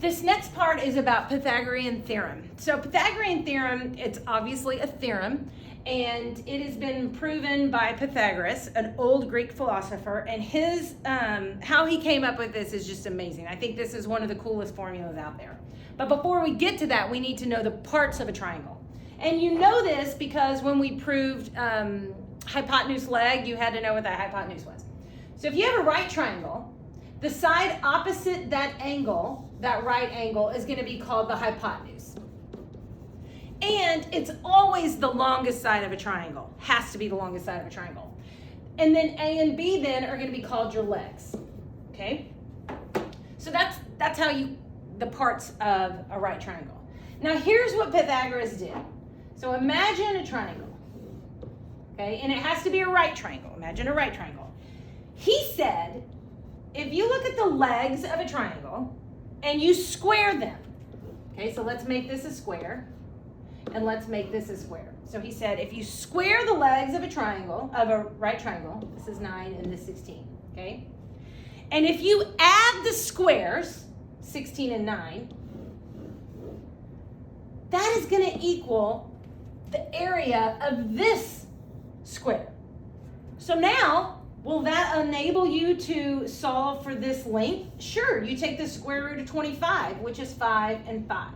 This next part is about Pythagorean theorem. So Pythagorean theorem, it's obviously a theorem, and it has been proven by Pythagoras, an old Greek philosopher, and his how he came up with this is just amazing. I think this is one of the coolest formulas out there. But before we get to that, we need to know the parts of a triangle. And you know this because when we proved hypotenuse leg, you had to know what that hypotenuse was. So if you have a right triangle, the side opposite that angle, that right angle, is going to be called the hypotenuse. And it's always the longest side of a triangle. Has to be the longest side of a triangle. And then A and B then are going to be called your legs. Okay? So that's how the parts of a right triangle. Now here's what Pythagoras did. So imagine a triangle. Okay? And it has to be a right triangle. Imagine a right triangle. He said, if you look at the legs of a triangle and you square them, okay, so let's make this a square and let's make this a square. So he said, if you square the legs of a triangle, of a right triangle, this is 9 and this is 16, okay? And if you add the squares, 16 and 9, that is going to equal the area of this square. So now, will that enable you to solve for this length? Sure, you take the square root of 25, which is 5 and 5.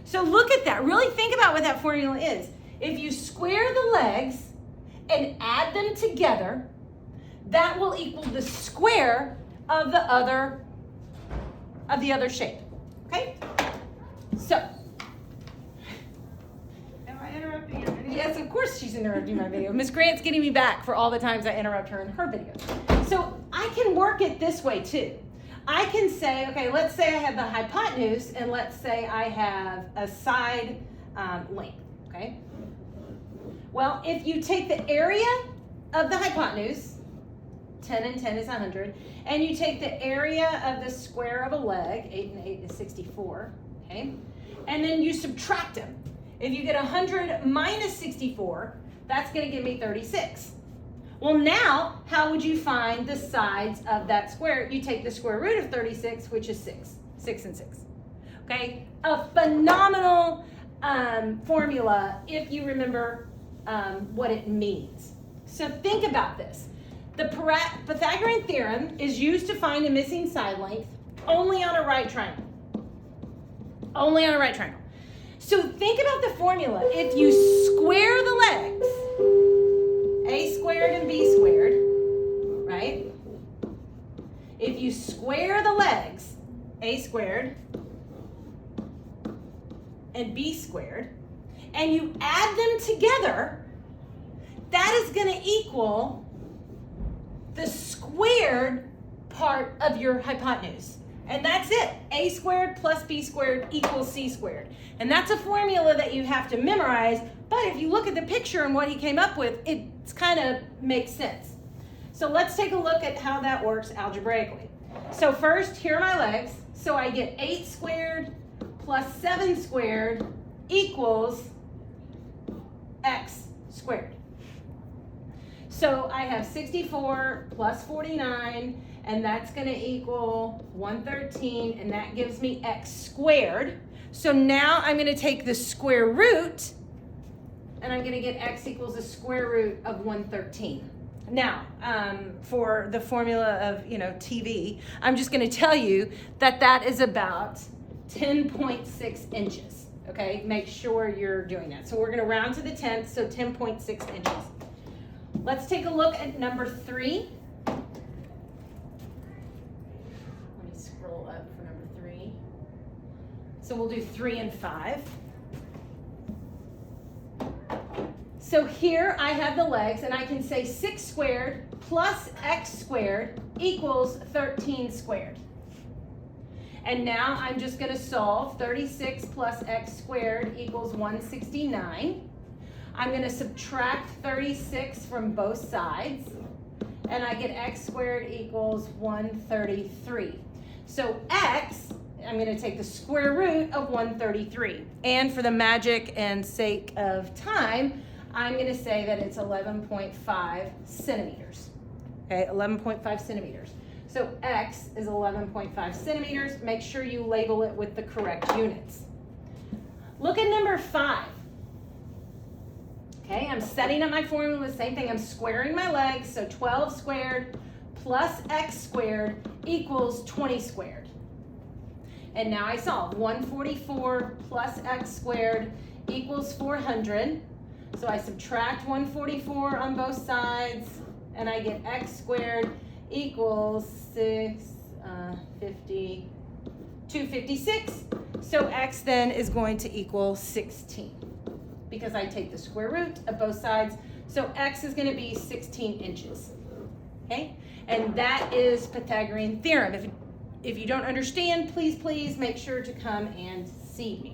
So look at that. Really think about what that formula is. If you square the legs and add them together, that will equal the square of the other shape. Okay? So, yes, of course she's interrupting my video. Miss Grant's getting me back for all the times I interrupt her in her videos. So I can work it this way too. I can say, okay, let's say I have the hypotenuse and let's say I have a side length, okay? Well, if you take the area of the hypotenuse, 10 and 10 is 100, and you take the area of the square of a leg, 8 and 8 is 64, okay? And then you subtract them. If you get 100 minus 64, that's going to give me 36. Well, now, how would you find the sides of that square? You take the square root of 36, which is 6. 6 and 6. Okay? A phenomenal formula if you remember what it means. So think about this. The Pythagorean theorem is used to find a missing side length only on a right triangle. Only on a right triangle. So think about the formula. If you square the legs, a squared and b squared, right? If you square the legs, a squared and b squared, and you add them together, that is going to equal the squared part of your hypotenuse. And that's it. A squared plus b squared equals c squared. And that's a formula that you have to memorize. But if you look at the picture and what he came up with, it kind of makes sense. So let's take a look at how that works algebraically. So first, here are my legs. So I get 8 squared plus 7 squared equals x squared. So I have 64 plus 49, and that's going to equal 113, and that gives me x squared. So now I'm going to take the square root, and I'm going to get x equals the square root of 113. Now, for the formula of, TV, I'm just going to tell you that that is about 10.6 inches. Okay, make sure you're doing that. So we're going to round to the 10th, so 10.6 inches. Let's take a look at number 3. Let me scroll up for number 3. So we'll do 3 and 5. So here I have the legs, and I can say 6 squared plus x squared equals 13 squared. And now I'm just going to solve. 36 plus x squared equals 169. I'm going to subtract 36 from both sides, and I get x squared equals 133. So x, I'm going to take the square root of 133. And for the magic and sake of time, I'm going to say that it's 11.5 centimeters. Okay, 11.5 centimeters. So x is 11.5 centimeters. Make sure you label it with the correct units. Look at number 5. Okay, I'm setting up my formula, the same thing. I'm squaring my legs, so 12 squared plus x squared equals 20 squared. And now I solve. 144 plus x squared equals 400. So I subtract 144 on both sides, and I get x squared equals 256. So x then is going to equal 16 because I take the square root of both sides. So x is going to be 16 inches. Okay? And that is Pythagorean theorem. If you don't understand, please make sure to come and see me.